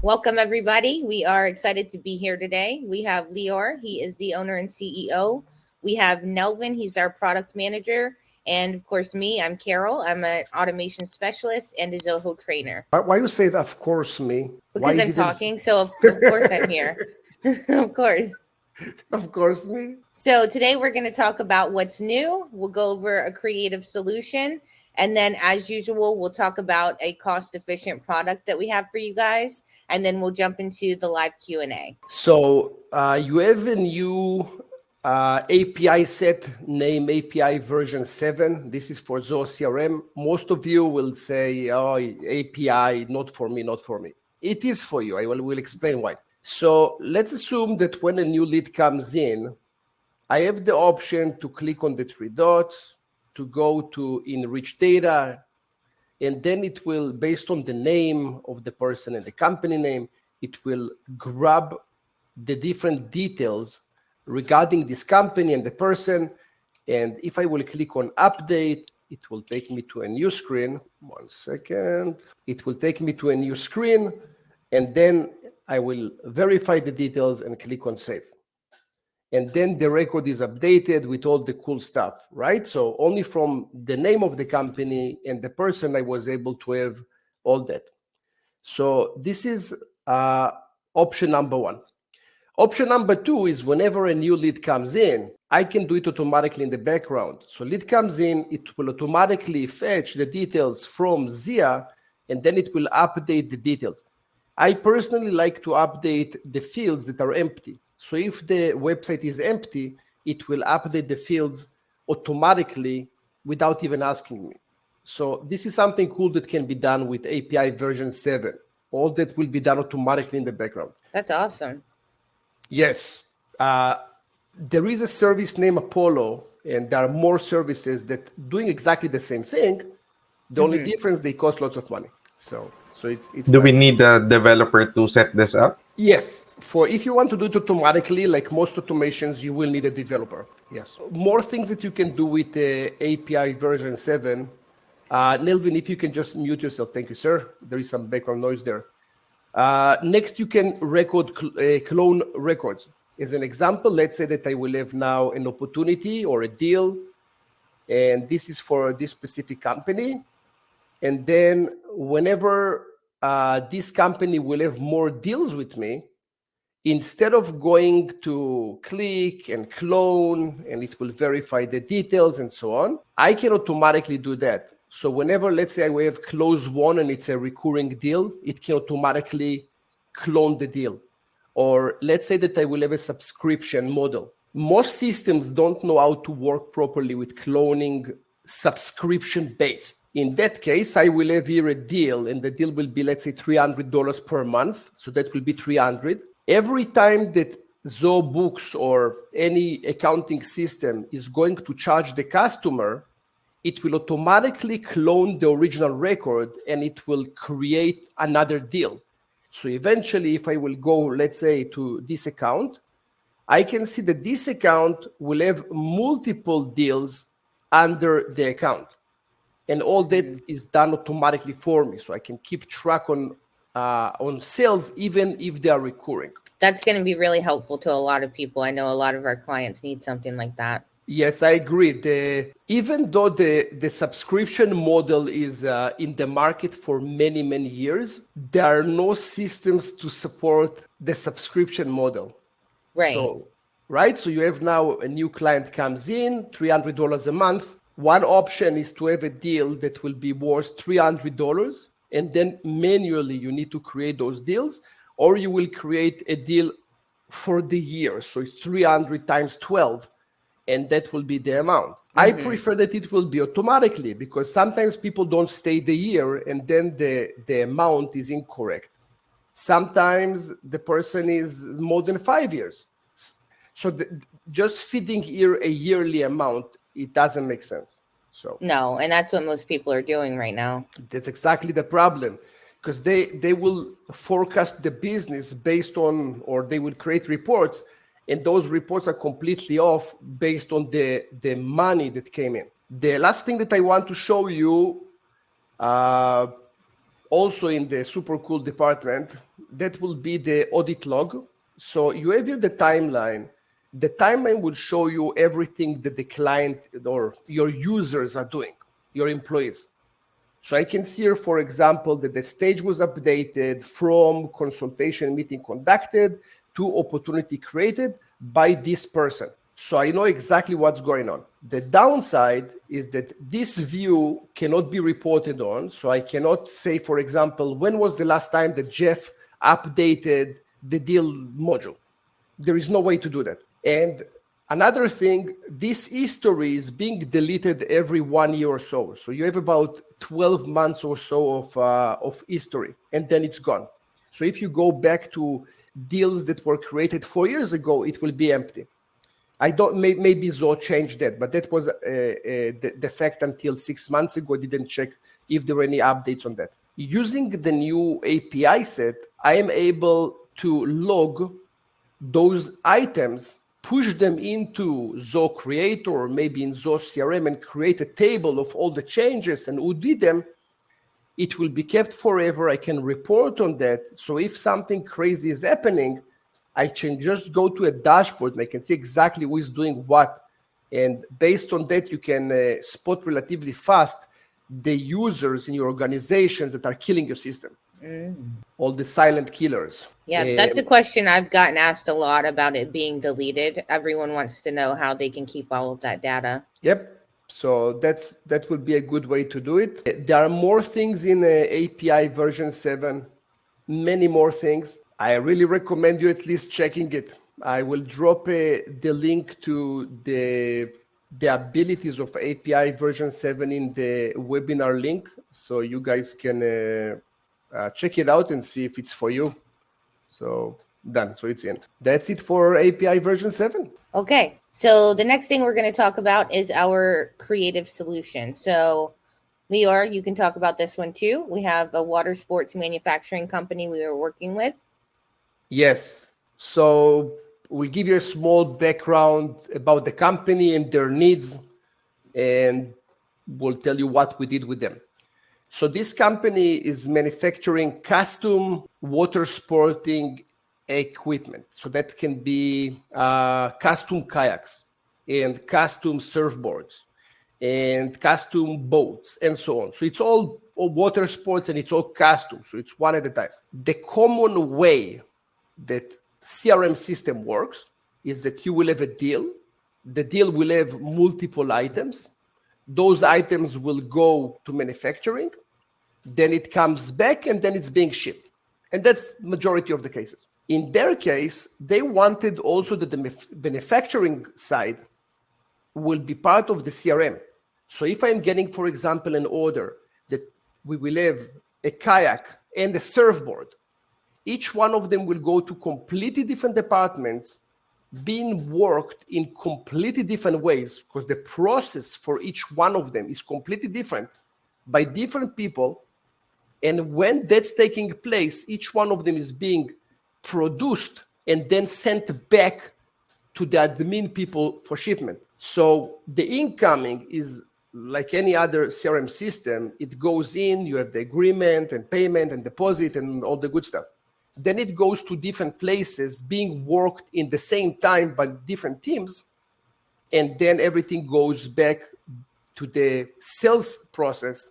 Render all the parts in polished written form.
Welcome, everybody. We are excited to be here today. We have Lior. He is the owner and CEO. We have Nelvin. He's our product manager. And of course, me, I'm Carol. I'm an automation specialist and a Zoho trainer. Why you say that, of course, me? Because I'm talking, so of course I'm here. Of course. Of course, me. So today we're going to talk about what's new. We'll go over a creative solution. And then as usual, we'll talk about a cost-efficient product that we have for you guys. And then we'll jump into the live Q&A. So you have a new API set named API version 7. This is for Zoho CRM. Most of you will say, oh, API, not for me, not for me. It is for you. I will explain why. So let's assume that when a new lead comes in, I have the option to click on the three dots, to go to enrich data, and then it will, based on the name of the person and the company name, it will grab the different details regarding this company and the person. And if I will click on update, it will take me to a new screen. 1 second. It will take me to a new screen, and then I will verify the details and click on save. And then the record is updated with all the cool stuff, right? So only from the name of the company and the person I was able to have all that. So this is option number 1. Option number 2 is whenever a new lead comes in, I can do it automatically in the background. So lead comes in, it will automatically fetch the details from Zia, and then it will update the details. I personally like to update the fields that are empty. So if the website is empty, it will update the fields automatically without even asking me. So this is something cool that can be done with API version 7. All that will be done automatically in the background. That's awesome. Yes. There is a service named Apollo, and there are more services that doing exactly the same thing. The only difference, they cost lots of money. So it's Do we need a developer to set this up? Yes. If you want to do it automatically, like most automations, you will need a developer. Yes. More things that you can do with the API version 7. Nelvin, if you can just mute yourself. Thank you, sir. There is some background noise there. Next, you can clone records. As an example, let's say that I will have now an opportunity or a deal, and this is for this specific company. And then whenever this company will have more deals with me, instead of going to click and clone, and it will verify the details and so on, I can automatically do that. So whenever, let's say I have close one and it's a recurring deal, it can automatically clone the deal. Or let's say that I will have a subscription model. Most systems don't know how to work properly with cloning subscription-based. In that case, I will have here a deal, and the deal will be, let's say, $300 per month. So that will be 300. Every time that Zoho Books or any accounting system is going to charge the customer, it will automatically clone the original record, and it will create another deal. So eventually, if I will go, let's say, to this account, I can see that this account will have multiple deals under the account. And all that is done automatically for me. So I can keep track on sales, even if they are recurring. That's going to be really helpful to a lot of people. I know a lot of our clients need something like that. Yes, I agree. Even though the subscription model is in the market for many, many years, there are no systems to support the subscription model. Right. So you have now a new client comes in, $300 a month. One option is to have a deal that will be worth $300, and then manually you need to create those deals, or you will create a deal for the year. So it's 300 times 12, and that will be the amount. I prefer that it will be automatically, because sometimes people don't stay the year, and then the amount is incorrect. Sometimes the person is more than 5 years. So just feeding here a yearly amount, it doesn't make sense. So no, and that's what most people are doing right now. That's exactly the problem, because they will forecast the business based on, or they will create reports, and those reports are completely off based on the money that came in. The last thing that I want to show you also in the super cool department, that will be the audit log. So you have here the timeline. The timeline will show you everything that the client or your users are doing, your employees. So I can see here, for example, that the stage was updated from consultation meeting conducted to opportunity created by this person. So I know exactly what's going on. The downside is that this view cannot be reported on. So I cannot say, for example, when was the last time that Jeff updated the deal module? There is no way to do that. And another thing, this history is being deleted every 1 year or so. So you have about 12 months or so of history, and then it's gone. So if you go back to deals that were created 4 years ago, it will be empty. I don't, maybe Zoho changed that, but that was the fact until 6 months ago. I didn't check if there were any updates on that. Using the new API set, I am able to log those items, push them into Zoho Creator or maybe in Zoho CRM and create a table of all the changes and who did them. It will be kept forever. I can report on that. So if something crazy is happening, I can just go to a dashboard and I can see exactly who is doing what. And based on that, you can spot relatively fast the users in your organizations that are killing your system. All the silent killers. Yeah, that's a question I've gotten asked a lot about it being deleted. Everyone wants to know how they can keep all of that data. Yep. So that would be a good way to do it. There are more things in API version 7, many more things. I really recommend you at least checking it. I will drop the link to the abilities of API version 7 in the webinar link, so you guys can check it out and see if it's for you. So done. So it's in. That's it for API version 7. Okay. So the next thing we're going to talk about is our creative solution. So Lior, you can talk about this one too. We have a water sports manufacturing company we were working with. Yes. So we'll give you a small background about the company and their needs, and we'll tell you what we did with them. So this company is manufacturing custom water sporting equipment. So that can be custom kayaks and custom surfboards and custom boats and so on. So it's all water sports and it's all custom. So it's one at a time. The common way that CRM system works is that you will have a deal. The deal will have multiple items. Those items will go to manufacturing. Then it comes back and then it's being shipped. And that's majority of the cases. In their case, they wanted also that the manufacturing side will be part of the CRM. So if I'm getting, for example, an order that we will have a kayak and a surfboard, each one of them will go to completely different departments, being worked in completely different ways, because the process for each one of them is completely different by different people. And when that's taking place, each one of them is being produced and then sent back to the admin people for shipment. So the incoming is like any other CRM system. It goes in, you have the agreement and payment and deposit and all the good stuff. Then it goes to different places, being worked in the same time by different teams. And then everything goes back to the sales process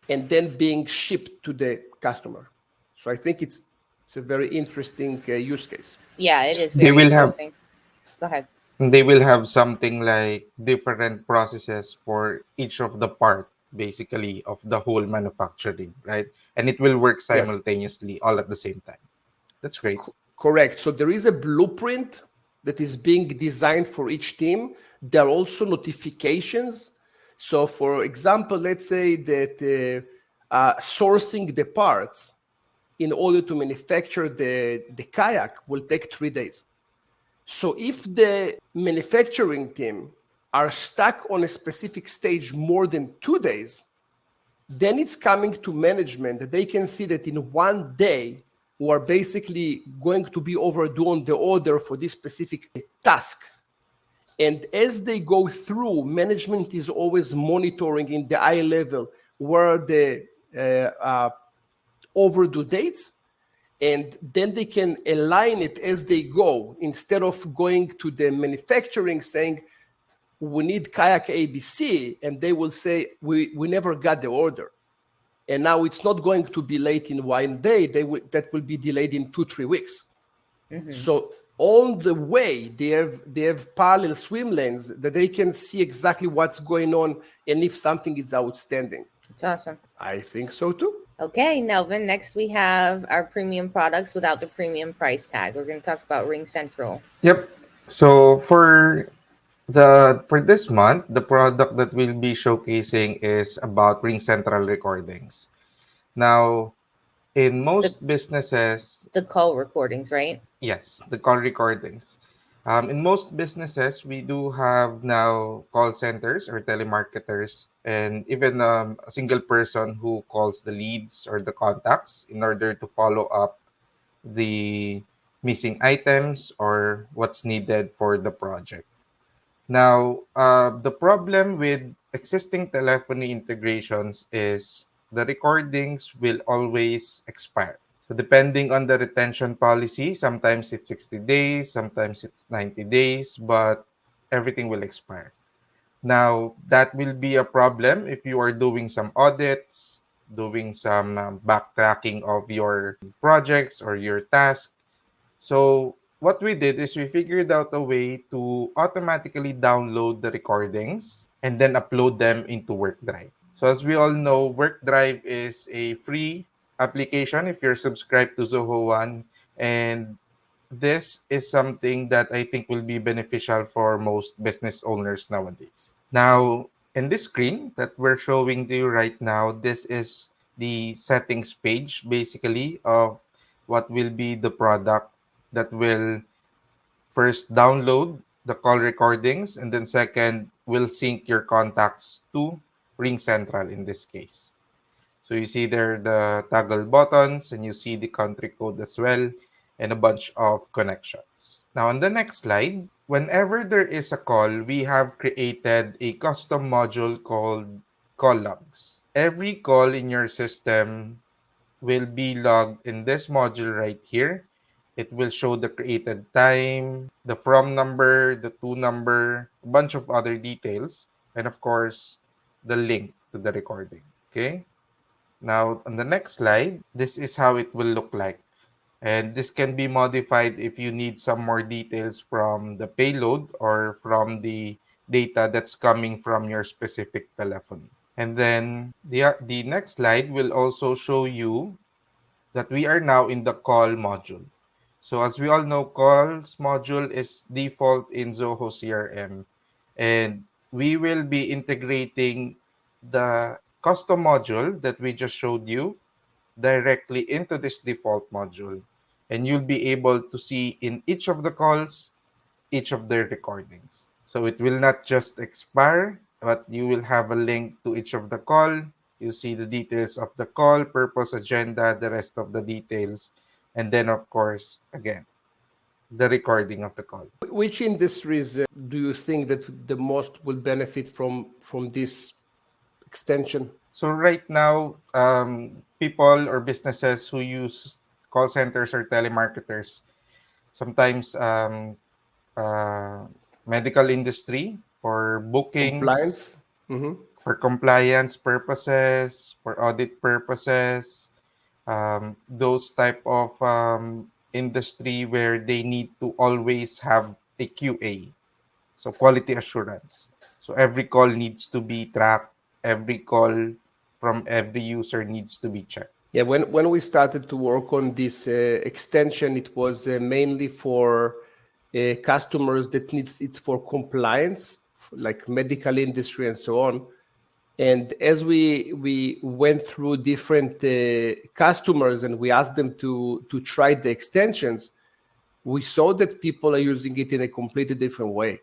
and then being shipped to the customer. So I think it's a very interesting use case. Yeah, it is very interesting. Go ahead. They will have something like different processes for each of the part, basically, of the whole manufacturing, right? And it will work simultaneously, all at the same time. That's great. Correct. So there is a blueprint that is being designed for each team. There are also notifications. So for example, let's say that sourcing the parts in order to manufacture the kayak will take 3 days. So if the manufacturing team are stuck on a specific stage more than 2 days, then it's coming to management that they can see that in 1 day, we are basically going to be overdue on the order for this specific task. And as they go through, management is always monitoring in the eye level where the overdue dates, and then they can align it as they go instead of going to the manufacturing saying, we need kayak ABC, and they will say, we never got the order. And now it's not going to be late in one day, that will be delayed in 2-3 weeks. Mm-hmm. So on the way, they have parallel swim lanes that they can see exactly what's going on and if something is outstanding. It's awesome. I think so too. Okay, Nelvin, next we have our premium products without the premium price tag. We're going to talk about Ring Central. Yep. So for this month, the product that we'll be showcasing is about Ring Central recordings. Now, in most businesses, the call recordings, right? Yes, the call recordings. In most businesses, we do have now call centers or telemarketers, and even a single person who calls the leads or the contacts in order to follow up the missing items or what's needed for the project. Now, the problem with existing telephony integrations is the recordings will always expire. So depending on the retention policy, sometimes it's 60 days, sometimes it's 90 days, but everything will expire. Now, that will be a problem if you are doing some audits, doing some backtracking of your projects or your task. So what we did is we figured out a way to automatically download the recordings and then upload them into WorkDrive. So as we all know, WorkDrive is a free application if you're subscribed to Zoho One, and this is something that I think will be beneficial for most business owners nowadays. Now, in this screen that we're showing to you right now, this is the settings page basically of what will be the product that will first download the call recordings, and then second will sync your contacts to Ring Central in this case. So you see there the toggle buttons, and you see the country code as well, and a bunch of connections. Now on the next slide, whenever there is a call, we have created a custom module called call logs. Every call in your system will be logged in this module right here. It will show the created time, the from number, the to number, a bunch of other details, and of course, the link to the recording. Okay. Now, on the next slide, this is how it will look like. And this can be modified if you need some more details from the payload or from the data that's coming from your specific telephony. And then the next slide will also show you that we are now in the call module. So as we all know, calls module is default in Zoho CRM. And we will be integrating the custom module that we just showed you directly into this default module. And you'll be able to see in each of the calls, each of their recordings. So it will not just expire, but you will have a link to each of the call. You see the details of the call, purpose, agenda, the rest of the details. And then, of course, again, the recording of the call. Which industries do you think that the most will benefit from this extension? So right now, people or businesses who use call centers or telemarketers, sometimes medical industry for bookings, compliance, for compliance purposes, for audit purposes, those type of industry where they need to always have a QA, so quality assurance. So every call needs to be tracked. Every call from every user needs to be checked. Yeah, when we started to work on this extension, it was mainly for customers that needs it for compliance, like medical industry and so on. And as we went through different customers and we asked them to try the extensions, we saw that people are using it in a completely different way.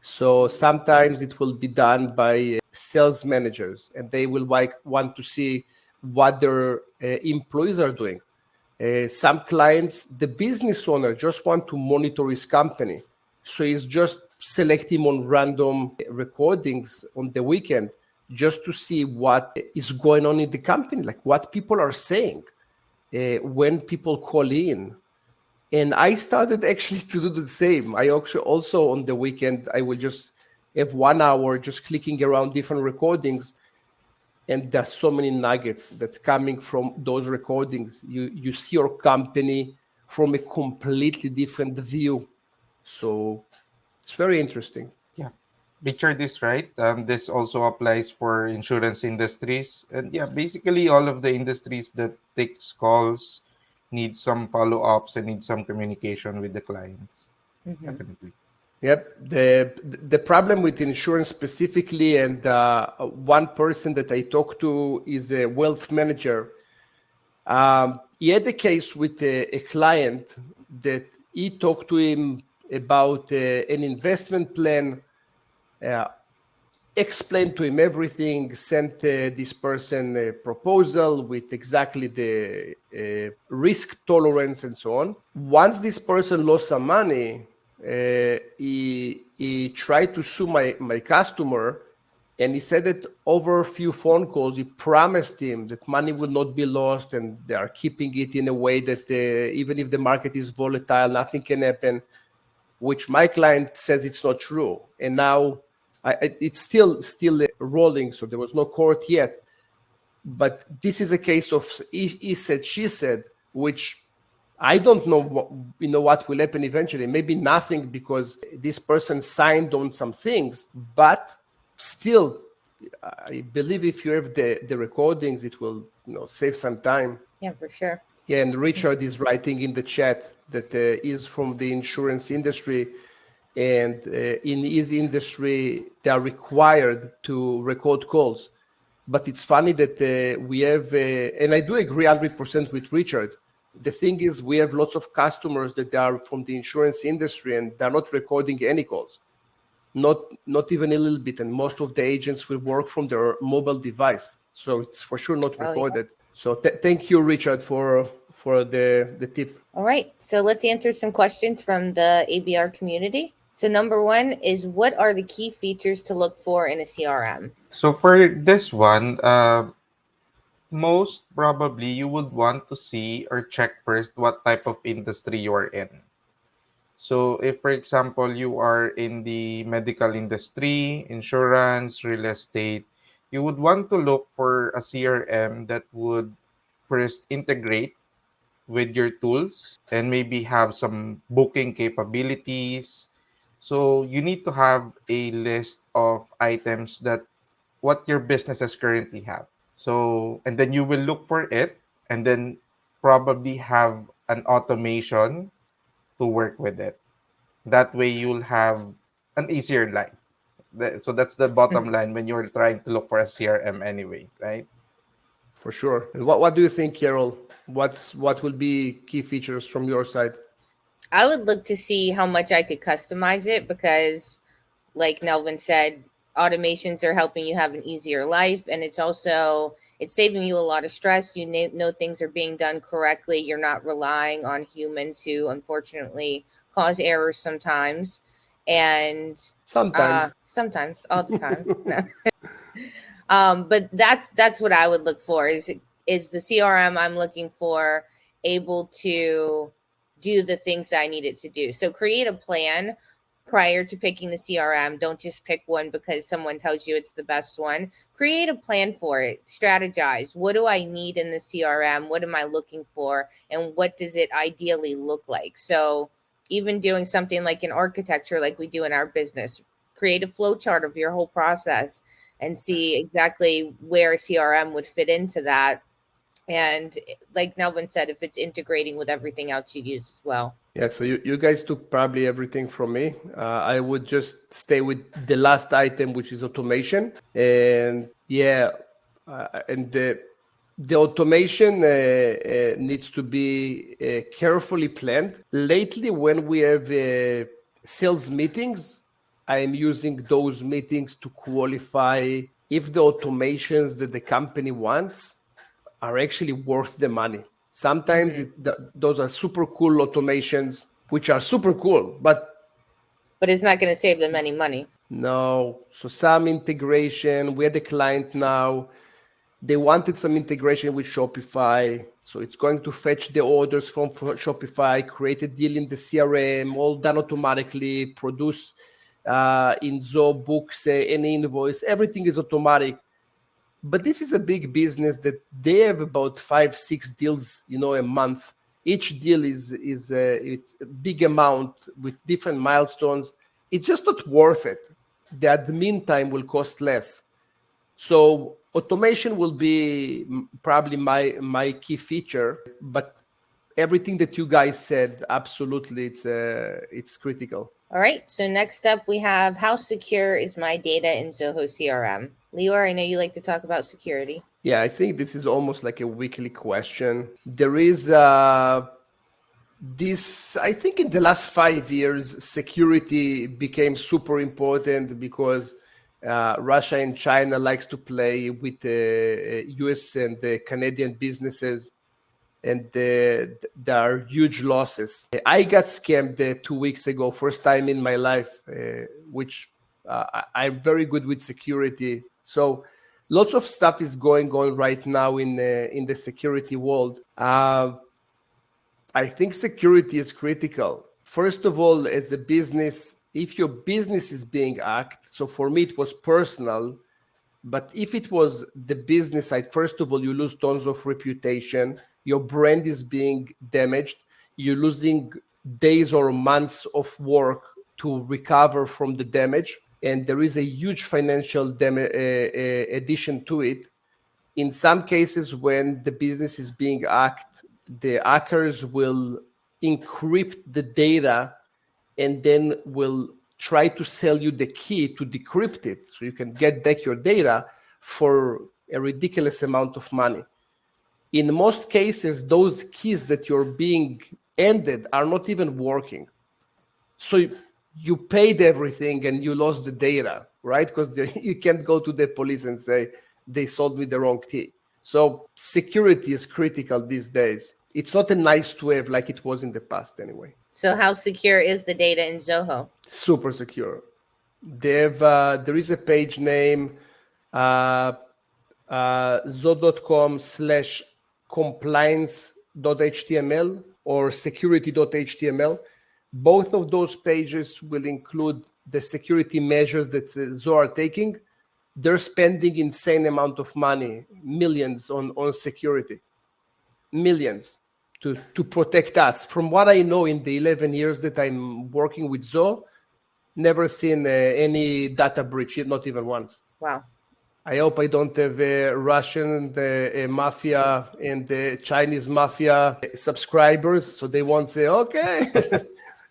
So sometimes it will be done by sales managers, and they will want to see what their employees are doing. Some clients, the business owner just want to monitor his company. So he's just selecting on random recordings on the weekend just to see what is going on in the company, like what people are saying. when people call in. And I started actually to do the same. I actually also on the weekend, I will just have 1 hour just clicking around different recordings. And there's so many nuggets that's coming from those recordings. You see your company from a completely different view. So it's very interesting. Yeah, Richard is right. This also applies for insurance industries, and yeah, basically all of the industries that takes calls need some follow-ups and need some communication with the clients. Definitely. Yep. The problem with insurance specifically, and one person that I talked to is a wealth manager. He had a case with a client that he talked to him about an investment plan, explained to him everything, sent this person a proposal with exactly the risk tolerance and so on. Once this person lost some money, he tried to sue my customer, and he said that over a few phone calls, he promised him that money will not be lost, and they are keeping it in a way that even if the market is volatile, nothing can happen, which my client says it's not true. And now it's still rolling, so there was no court yet. But this is a case of he said, she said, which I don't know what will happen eventually. Maybe nothing, because this person signed on some things, but still, I believe if you have the recordings, it will save some time. Yeah, for sure. Yeah, and Richard is writing in the chat that is from the insurance industry, and in his industry, they are required to record calls. But it's funny that we have, and I do agree 100% with Richard. The thing is, we have lots of customers that are from the insurance industry, and they're not recording any calls, not even a little bit. And most of the agents will work from their mobile device, so it's for sure not recorded. Yeah. So thank you, Richard, for the tip. All right, so let's answer some questions from the ABR community. So number one is, what are the key features to look for in a CRM? So for this one, most probably you would want to see or check first what type of industry you are in. So if, for example, you are in the medical industry, insurance, real estate, you would want to look for a CRM that would first integrate with your tools and maybe have some booking capabilities. So you need to have a list of items that what your businesses currently have. So, and then you will look for it and then probably have an automation to work with it. That way you'll have an easier life. So that's the bottom line when you're trying to look for a CRM anyway, right? For sure. And what do you think, Carol? What will be key features from your side? I would look to see how much I could customize it, because like Nelvin said, automations are helping you have an easier life, and it's saving you a lot of stress. You know things are being done correctly. You're not relying on humans who unfortunately cause errors sometimes. And sometimes all the time. No. But that's what I would look for, is the CRM I'm looking for able to do the things that I need it to do. So create a plan prior to picking the CRM. Don't just pick one because someone tells you it's the best one. Create a plan for it. Strategize. What do I need in the CRM? What am I looking for? And what does it ideally look like? So even doing something like an architecture like we do in our business, create a flow chart of your whole process and see exactly where CRM would fit into that. And like Nelvin said, if it's integrating with everything else you use as well. Yeah, so you guys took probably everything from me. I would just stay with the last item, which is automation. And yeah, and the automation needs to be carefully planned. Lately, when we have sales meetings, I'm using those meetings to qualify if the automations that the company wants are actually worth the money. Sometimes those are super cool automations, which are super cool, but it's not going to save them any money. No. So some integration. We had a client now They wanted some integration with Shopify. So it's going to fetch the orders from Shopify, create a deal in the CRM, all done automatically, produce in Zoho books, an invoice, everything is automatic. But this is a big business that they have about 5-6 deals, a month. Each deal is it's a big amount with different milestones. It's just not worth it. The admin time will cost less. So automation will be probably my key feature, but everything that you guys said, absolutely, it's critical. All right. So next up, we have how secure is my data in Zoho CRM? Lior, I know you like to talk about security. Yeah, I think this is almost like a weekly question. There is this, I think in the last 5 years, security became super important because Russia and China likes to play with the US and the Canadian businesses, and there are huge losses. I got scammed 2 weeks ago, first time in my life, which I'm very good with security. So lots of stuff is going on right now in the security world. I think security is critical. First of all, as a business, if your business is being hacked, so for me it was personal, but if it was the business side, first of all, you lose tons of reputation. Your brand is being damaged. You're losing days or months of work to recover from the damage. And there is a huge financial addition to it. In some cases, when the business is being hacked, the hackers will encrypt the data and then will try to sell you the key to decrypt it so you can get back your data for a ridiculous amount of money. In most cases, those keys that you're being ended are not even working. So you paid everything and you lost the data, right? Because you can't go to the police and say, they sold me the wrong key. So security is critical these days. It's not a nice to have like it was in the past anyway. So how secure is the data in Zoho? Super secure. There is a page name, zoho.com/compliance.html or security.html. Both of those pages will include the security measures that Zoho are taking. They're spending insane amount of money, millions on security, millions to protect us. From what I know in the 11 years that I'm working with Zoho, never seen any data breach, not even once. Wow. I hope I don't have Russian mafia and Chinese mafia subscribers, so they won't say, okay,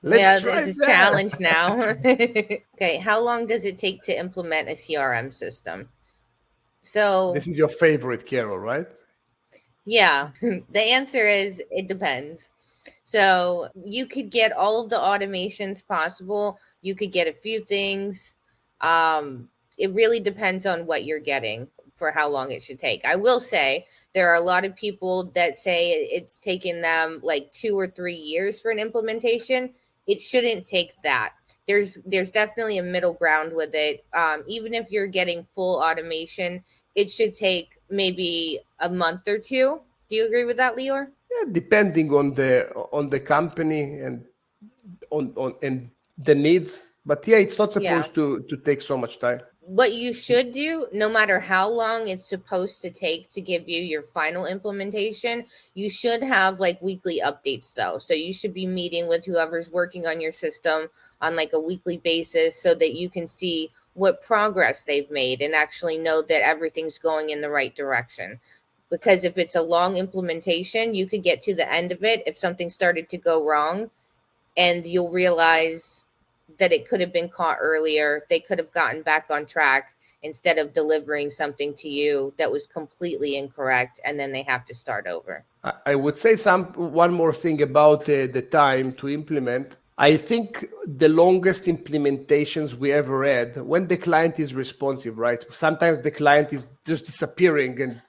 let's try there's a challenge now. Okay, how long does it take to implement a CRM system? So this is your favorite, Carol, right? Yeah, the answer is it depends. So you could get all of the automations possible. You could get a few things. It really depends on what you're getting for how long it should take. I will say there are a lot of people that say it's taken them like 2 or 3 years for an implementation. It shouldn't take that. There's definitely a middle ground with it. Even if you're getting full automation, it should take maybe a month or two. Do you agree with that, Lior? Yeah, depending on the company and on and the needs. But yeah, it's not supposed to take so much time. What you should do, no matter how long it's supposed to take to give you your final implementation, you should have like weekly updates though. So you should be meeting with whoever's working on your system on like a weekly basis so that you can see what progress they've made and actually know that everything's going in the right direction. Because if it's a long implementation, you could get to the end of it if something started to go wrong and you'll realize that it could have been caught earlier. They could have gotten back on track instead of delivering something to you that was completely incorrect, and then they have to start over. I would say one more thing about the time to implement. I think the longest implementations we ever had, when the client is responsive, right? Sometimes the client is just disappearing and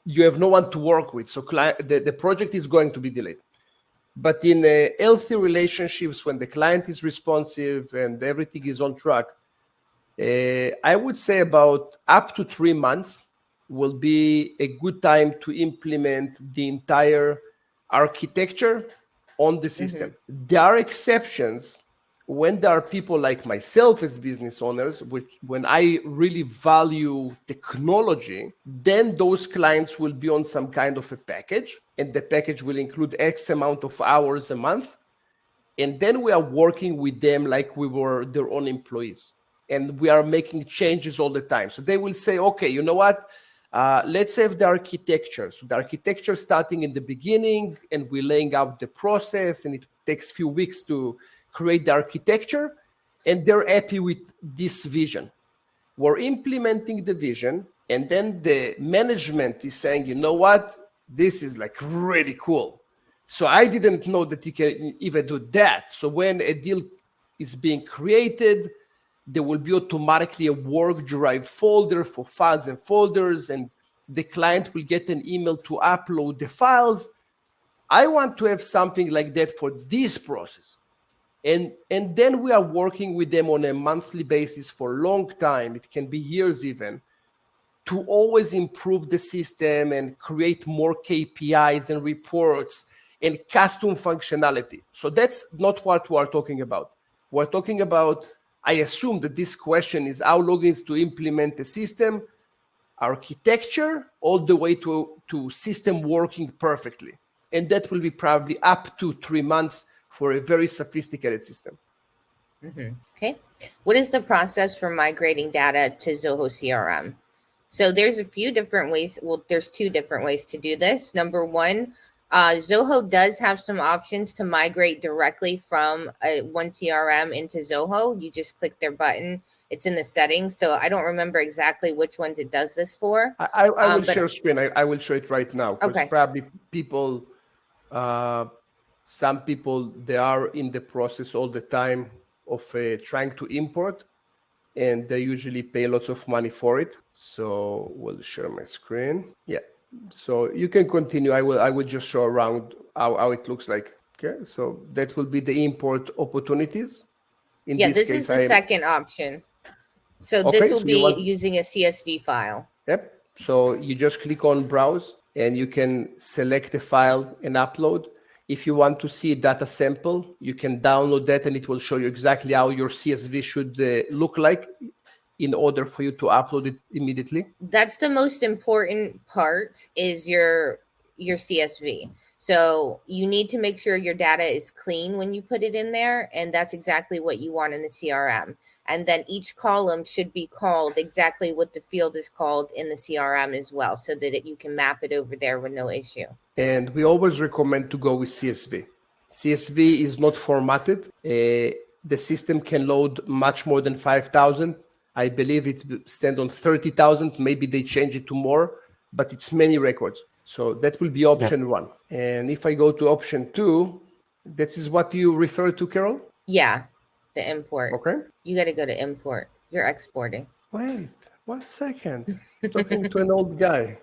you have no one to work with. So the project is going to be delayed. But in healthy relationships, when the client is responsive and everything is on track, I would say about up to 3 months will be a good time to implement the entire architecture on the system. There are exceptions when there are people like myself as business owners, which when I really value technology, then those clients will be on some kind of a package, and the package will include X amount of hours a month. And then we are working with them like we were their own employees. And we are making changes all the time. So they will say, okay, you know what? Let's have the architecture. So the architecture starting in the beginning, and we're laying out the process, and it takes a few weeks to create the architecture, and they're happy with this vision. We're implementing the vision, and then the management is saying, you know what? This is like really cool. So I didn't know that you can even do that. So when a deal is being created, there will be automatically a work drive folder for files and folders, and the client will get an email to upload the files. I want to have something like that for this process. And then we are working with them on a monthly basis for a long time. It can be years even, to always improve the system and create more KPIs and reports and custom functionality. So that's not what we're talking about. We're talking about, I assume that this question is how long is to implement the system, architecture, all the way to system working perfectly. And that will be probably up to 3 months for a very sophisticated system. Okay. What is the process for migrating data to Zoho CRM? So there's a few different ways. Well, there's 2 different ways to do this. Number one, Zoho does have some options to migrate directly from one CRM into Zoho. You just click their button. It's in the settings. So I don't remember exactly which ones it does this for. I will share screen. I will show it right now. Because probably people, some people, they are in the process all the time of trying to import, and they usually pay lots of money for it. So we'll share my screen. Yeah. So you can continue. I will just show around how it looks like. Okay. So that will be the import opportunities. This is the second option. So this will be using a CSV file. Yep. So you just click on browse, and you can select the file and upload. If you want to see a data sample, you can download that, and it will show you exactly how your CSV should look like in order for you to upload it immediately. That's the most important part, is your CSV. So you need to make sure your data is clean when you put it in there, and that's exactly what you want in the CRM. And then each column should be called exactly what the field is called in the CRM as well, so that you can map it over there with no issue. And we always recommend to go with CSV. CSV is not formatted. The system can load much more than 5,000. I believe it stands on 30,000. Maybe they change it to more, but it's many records. So that will be option 1. And if I go to option 2, that is what you refer to, Carol? Yeah, the import. Okay. You got to go to import. You're exporting. Wait, 1 second. Talking to an old guy.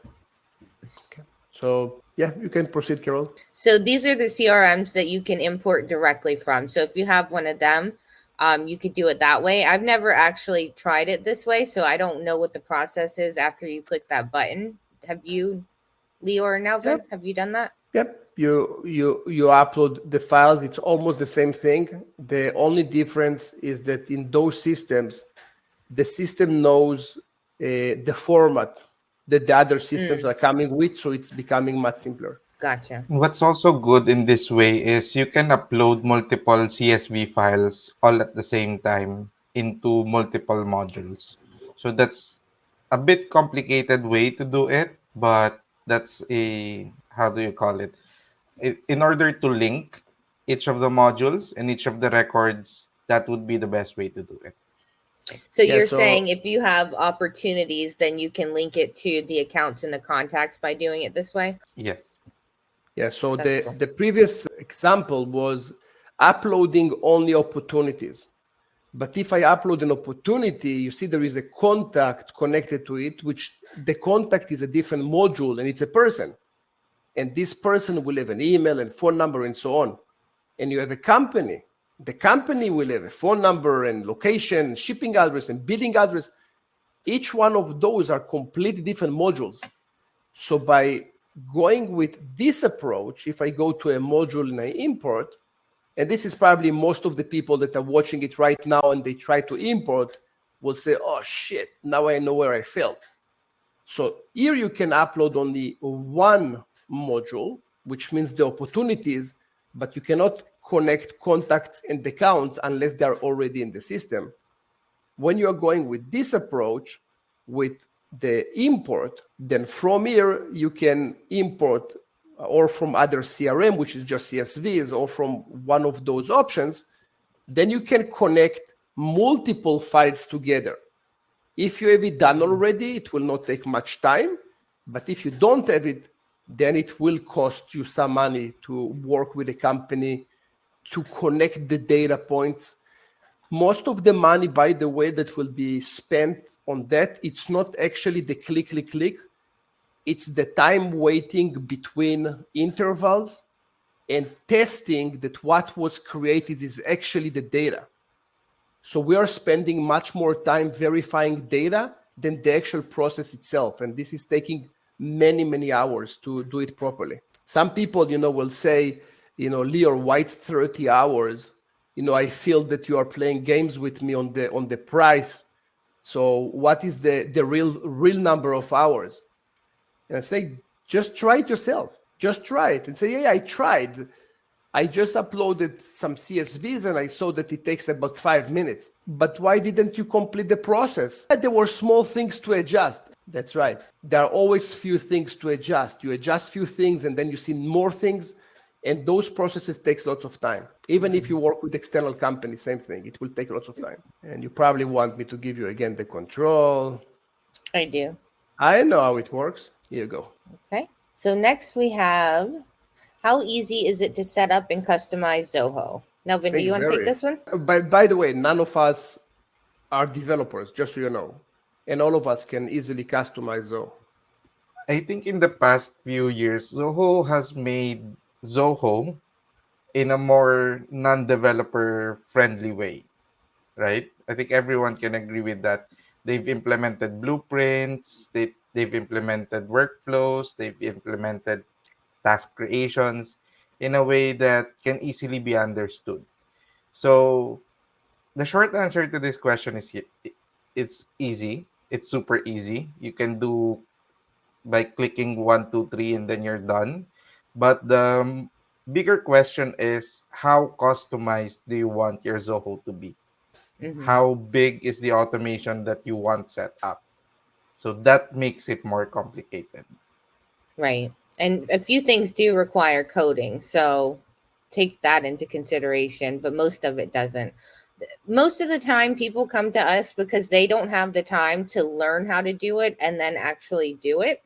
Okay. So yeah, you can proceed, Carol. So these are the CRMs that you can import directly from. So if you have one of them, you could do it that way. I've never actually tried it this way, so I don't know what the process is after you click that button. Have you, Lior or Nelvin? Yep. Have you done that? Yep. You upload the files. It's almost the same thing. The only difference is that in those systems, the system knows the format that the other systems are coming with, so it's becoming much simpler. Gotcha. What's also good in this way is you can upload multiple CSV files all at the same time into multiple modules. So that's a bit complicated way to do it, but that's a, how do you call it? In order to link each of the modules and each of the records, that would be the best way to do it. So you're saying if you have opportunities, then you can link it to the accounts and the contacts by doing it this way? Yes. Yeah, so the previous example was uploading only opportunities. But if I upload an opportunity, you see there is a contact connected to it, which the contact is a different module, and it's a person. And this person will have an email and phone number and so on. And you have a company. The company will have a phone number and location, shipping address and billing address. Each one of those are completely different modules. So by going with this approach, if I go to a module and I import, and this is probably most of the people that are watching it right now and they try to import will say, oh shit, now I know where I failed. So here you can upload only one module, which means the opportunities, but you cannot connect contacts and accounts unless they are already in the system. When you are going with this approach, with the import, then from here you can import or from other CRM, which is just CSVs, or from one of those options, then you can connect multiple files together. If you have it done already, it will not take much time. But if you don't have it, then it will cost you some money to work with a company to connect the data points. Most of the money, by the way, that will be spent on that, it's not actually the click. It's the time waiting between intervals and testing that what was created is actually the data. So we are spending much more time verifying data than the actual process itself. And this is taking many, many hours to do it properly. Some people, will say, Lior, why 30 hours? I feel that you are playing games with me on the price. So what is the real number of hours? And I say, just try it yourself. Just try it and say, yeah, I tried. I just uploaded some CSVs and I saw that it takes about 5 minutes. But why didn't you complete the process? There were small things to adjust. That's right. There are always few things to adjust. You adjust few things and then you see more things. And those processes takes lots of time. Even if you work with external companies, same thing. It will take lots of time. And you probably want me to give you again the control. I do. I know how it works. Here you go. Okay. So next we have, how easy is it to set up and customize Zoho? Nelvin, do you want to take this one? By the way, none of us are developers, just so you know. And all of us can easily customize Zoho. I think in the past few years, Zoho has made Zoho in a more non-developer friendly way, right? I think everyone can agree with that. They've implemented blueprints, they've implemented workflows, they've implemented task creations in a way that can easily be understood. So the short answer to this question is it's easy. It's super easy. You can do by clicking 1, 2, 3, and then you're done. But the bigger question is, how customized do you want your Zoho to be? Mm-hmm. How big is the automation that you want set up? So that makes it more complicated. Right. And a few things do require coding. So take that into consideration, but most of it doesn't. Most of the time people come to us because they don't have the time to learn how to do it and then actually do it,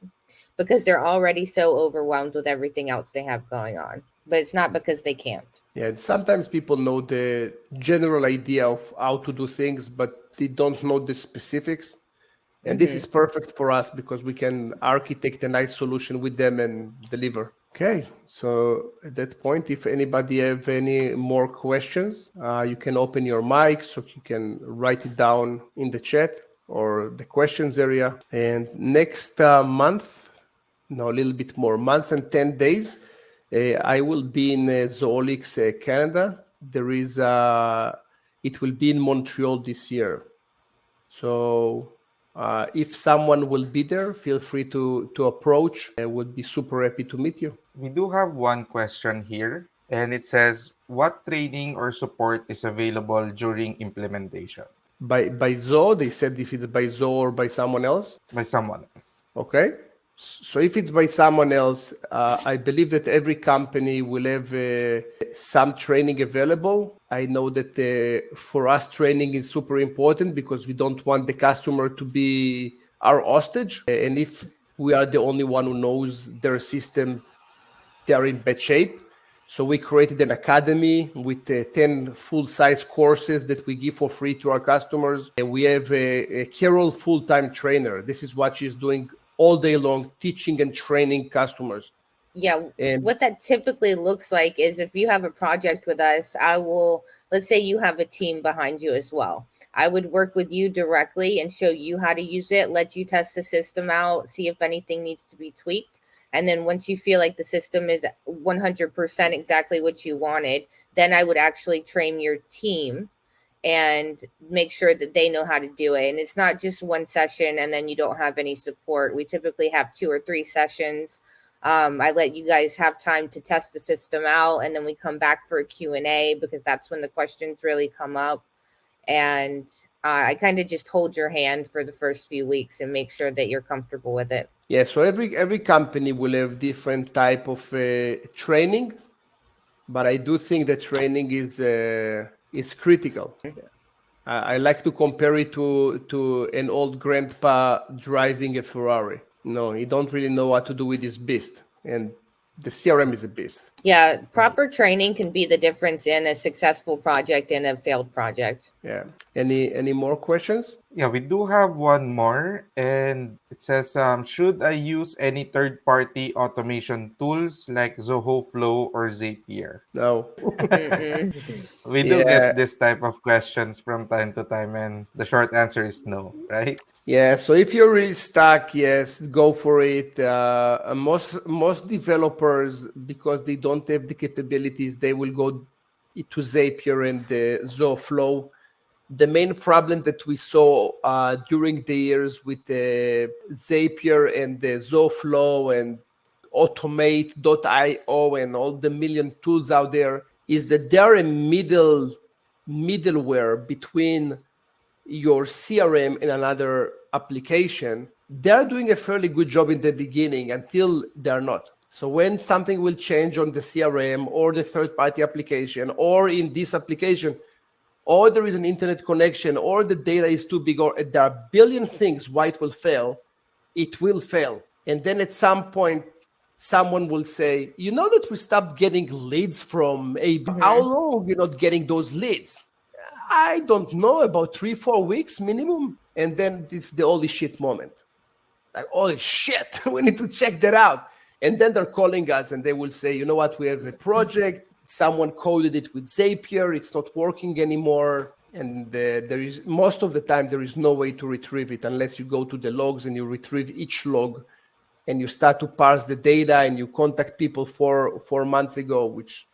because they're already so overwhelmed with everything else they have going on. But it's not because they can't. Yeah, and sometimes people know the general idea of how to do things, but they don't know the specifics. And this is perfect for us because we can architect a nice solution with them and deliver. Okay, so at that point, if anybody have any more questions, you can open your mic so you can write it down in the chat or the questions area. And next month, a little bit more, months and 10 days, I will be in Zoho Canada. There is it will be in Montreal this year. So if someone will be there, feel free to approach. I would be super happy to meet you. We do have one question here, and it says, what training or support is available during implementation? By Zoho, they said if it's by Zoho or by someone else? By someone else. Okay. So if it's by someone else, I believe that every company will have some training available. I know that for us, training is super important because we don't want the customer to be our hostage. And if we are the only one who knows their system, they are in bad shape. So we created an academy with 10 full-size courses that we give for free to our customers. And we have a Carol full-time trainer. This is what she's doing all day long, teaching and training customers. Yeah, And what that typically looks like is if you have a project with us, I will, let's say you have a team behind you as well. I would work with you directly and show you how to use it, let you test the system out, see if anything needs to be tweaked. And then once you feel like the system is 100% exactly what you wanted, then I would actually train your team and make sure that they know how to do it. And it's not just one session and then you don't have any support. We typically have 2 or 3 sessions. I let you guys have time to test the system out, and then we come back for a Q&A because that's when the questions really come up. And I kind of just hold your hand for the first few weeks and make sure that you're comfortable with it. yeah, so every company will have different type of training, but I do think that training is critical. I like to compare it to an old grandpa driving a Ferrari. No, he don't really know what to do with this beast, and the CRM is a beast. Yeah, proper training can be the difference in a successful project and a failed project. Yeah. Any more questions? Yeah, we do have one more, and it says, should I use any third-party automation tools like Zoho Flow or Zapier? No. We do get this type of questions from time to time, and the short answer is no, right? Yeah, so if you're really stuck, yes, go for it. Most developers, because they don't have the capabilities, they will go to Zapier and Zoho Flow. The main problem that we saw during the years with Zapier and the Zoho Flow and Automate.io and all the million tools out there is that they're a middleware between your CRM and another application. They're doing a fairly good job in the beginning until they're not. So when something will change on the CRM or the third-party application or in this application, or there is an internet connection or the data is too big, or there are a billion things why it will fail, it will fail. And then at some point, someone will say, you know that we stopped getting leads from AB. How long you're not getting those leads? I don't know, about 3-4 weeks minimum. And then it's the holy shit moment. Like, holy shit, we need to check that out. And then they're calling us and they will say, you know what, we have a project. Someone coded it with Zapier. It's not working anymore. And there is, most of the time, there is no way to retrieve it unless you go to the logs and you retrieve each log and you start to parse the data and you contact people 4 months ago, which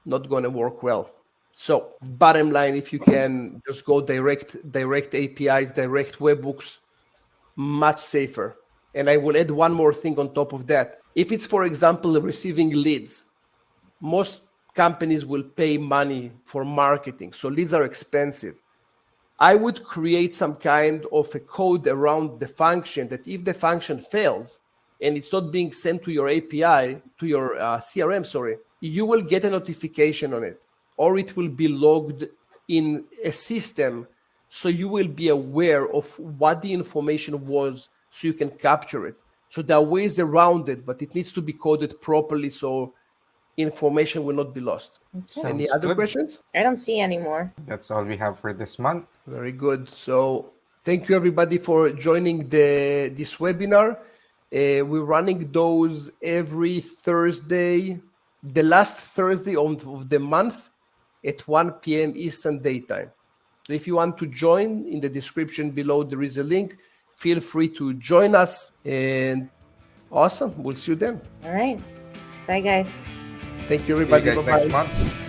not going to work well. So bottom line, if you can just go direct APIs, direct webhooks, much safer. And I will add one more thing on top of that. If it's, for example, receiving leads, most companies will pay money for marketing. So leads are expensive. I would create some kind of a code around the function that if the function fails and it's not being sent to your API, to your CRM, you will get a notification on it, or it will be logged in a system. So you will be aware of what the information was so you can capture it. So there are ways around it, but it needs to be coded properly so information will not be lost. Okay. Any other questions? I don't see any more. That's all we have for this month. Very good. So thank you everybody for joining this webinar. We're running those every Thursday, the last Thursday of the month at 1 p.m. Eastern Daytime. So if you want to join, in the description below there is a link. Feel free to join us, and awesome. We'll see you then. All right. Bye, guys. Thank you, everybody. See you guys Bye-bye. next month.